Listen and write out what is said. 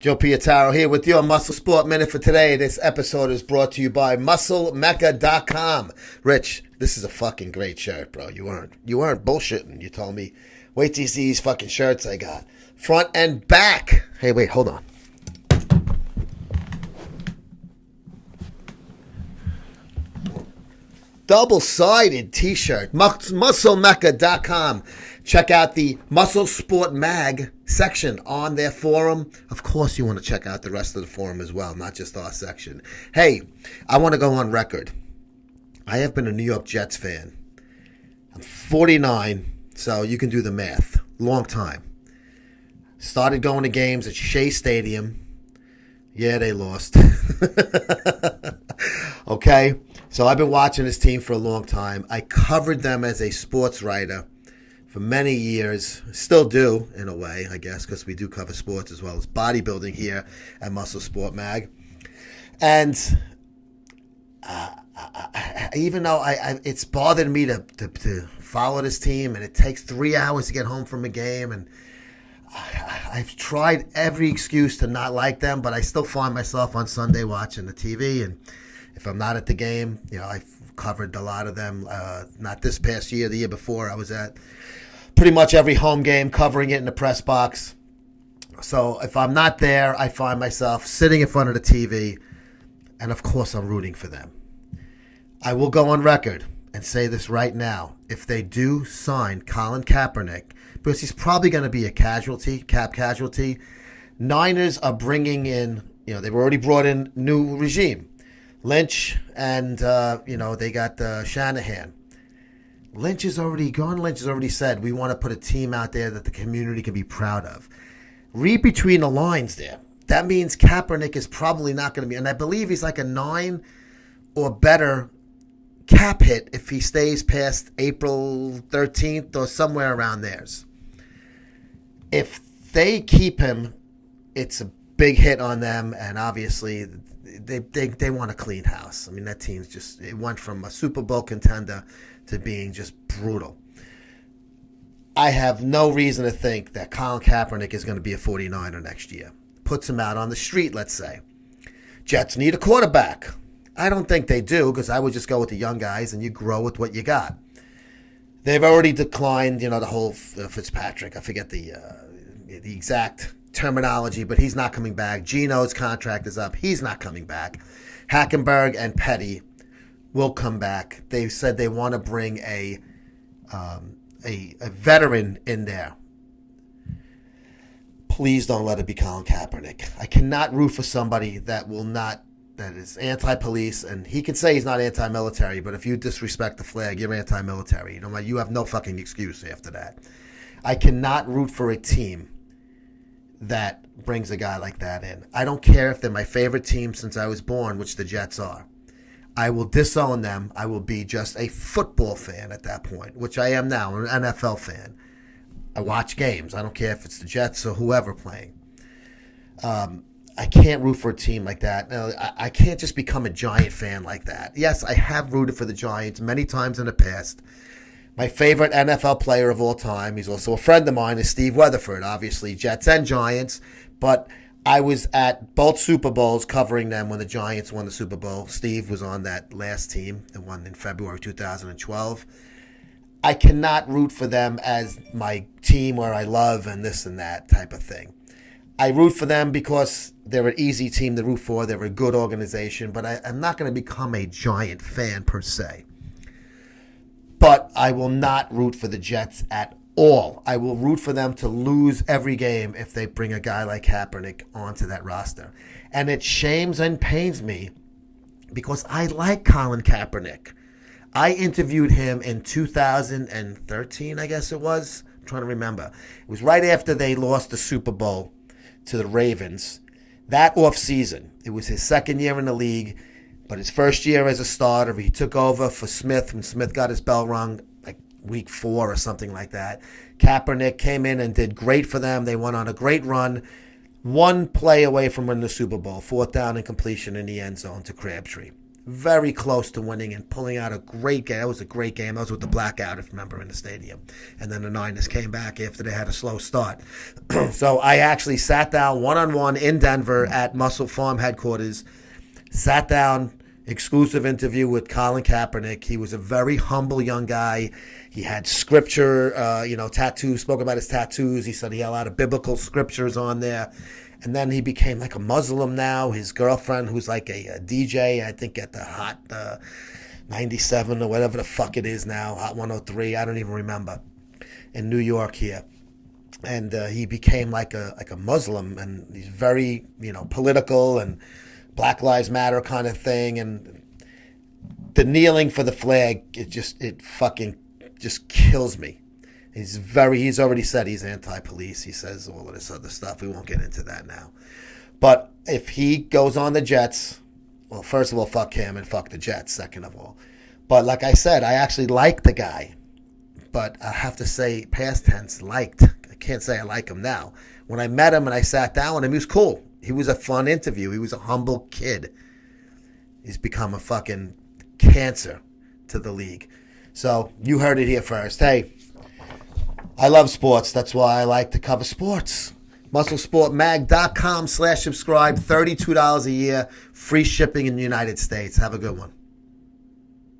Joe Piataro here with your Muscle Sport Minute for today. This episode is brought to you by MuscleMecca.com. Rich, this is a fucking great shirt, bro. You weren't bullshitting. You told me, wait till you see these fucking shirts I got. Front and back. Hey, wait, hold on. Double-sided t-shirt. MuscleMecca.com. Check out the Muscle Sport Mag section on their forum. Of course, you want to check out the rest of the forum as well, not just our section. Hey, I want to go on record. I have been a New York Jets fan. I'm 49, so you can do the math. Long time. Started going to games at Shea Stadium. Yeah, they lost. Okay, so I've been watching this team for a long time. I covered them as a sports writer for many years. Still do, in a way, I guess, because we do cover sports as well as bodybuilding here at Muscle Sport Mag. And even though it's bothered me to follow this team, and it takes 3 hours to get home from a game, and I've tried every excuse to not like them, but I still find myself on Sunday watching the TV, and if I'm not at the game, I've covered a lot of them. Not this past year, the year before, I was at pretty much every home game, covering it in the press box. So if I'm not there, I find myself sitting in front of the TV, and of course I'm rooting for them. I will go on record and say this right now. If they do sign Colin Kaepernick, because he's probably going to be a cap casualty, Niners are bringing in, they've already brought in new regime. Lynch and, they got Shanahan. Lynch has already said, we want to put a team out there that the community can be proud of. Read between the lines there. That means Kaepernick is probably not going to be, and I believe he's like a 9 or better cap hit if he stays past April 13th or somewhere around theirs. If they keep him, it's a big hit on them, and obviously they want a clean house. I mean, that team's it went from a Super Bowl contender to being just brutal. I have no reason to think that Colin Kaepernick is going to be a 49er next year. Puts him out on the street, let's say. Jets need a quarterback. I don't think they do, because I would just go with the young guys and you grow with what you got. They've already declined, the whole Fitzpatrick. I forget the exact terminology, but he's not coming back. Geno's contract is up. He's not coming back. Hackenberg and Petty will come back. They said they want to bring a veteran in there. Please don't let it be Colin Kaepernick. I cannot root for somebody that is anti-police, and he can say he's not anti-military, but if you disrespect the flag, you're anti-military. You have no fucking excuse after that. I cannot root for a team that brings a guy like that in. I don't care if they're my favorite team since I was born, which the Jets are. I will disown them. I will be just a football fan at that point, which I am now. I'm an NFL fan. I watch games. I don't care if it's the Jets or whoever playing. I can't root for a team like that. No, I can't just become a Giant fan like that. Yes, I have rooted for the Giants many times in the past. My favorite NFL player of all time, he's also a friend of mine, is Steve Weatherford, obviously Jets and Giants. But I was at both Super Bowls covering them when the Giants won the Super Bowl. Steve was on that last team that won in February 2012. I cannot root for them as my team where I love and this and that type of thing. I root for them because they're an easy team to root for. They're a good organization, but I'm not going to become a Giant fan per se. But I will not root for the Jets at all. I will root for them to lose every game if they bring a guy like Kaepernick onto that roster. And it shames and pains me because I like Colin Kaepernick. I interviewed him in 2013, I guess it was. I'm trying to remember. It was right after they lost the Super Bowl to the Ravens. That offseason, it was his second year in the league, but his first year as a starter, he took over for Smith when Smith got his bell rung like week 4 or something like that. Kaepernick came in and did great for them. They went on a great run. One play away from winning the Super Bowl, 4th down and completion in the end zone to Crabtree. very close to winning and pulling out a great game. That was a great game. That was with the blackout, if you remember, in the stadium. And then the Niners came back after they had a slow start. So I actually sat down one-on-one in Denver at Muscle Farm headquarters, sat down, exclusive interview with Colin Kaepernick. He was a very humble young guy. He had scripture, tattoos, spoke about his tattoos. He said he had a lot of biblical scriptures on there. And then he became like a Muslim now. His girlfriend, who's like a DJ, I think at the Hot 97 or whatever the fuck it is now, Hot 103, I don't even remember, in New York here. And he became like a Muslim, and he's very, political and Black Lives Matter kind of thing. And the kneeling for the flag, it fucking just kills me. He's already said he's anti-police. He says all of this other stuff. We won't get into that now. But if he goes on the Jets, well, first of all, fuck him and fuck the Jets, second of all. But like I said, I actually like the guy. But I have to say, past tense, liked. I can't say I like him now. When I met him and I sat down with him, he was cool. He was a fun interview. He was a humble kid. He's become a fucking cancer to the league. So you heard it here first. Hey, I love sports. That's why I like to cover sports. MuscleSportMag.com/subscribe. $32 a year. Free shipping in the United States. Have a good one.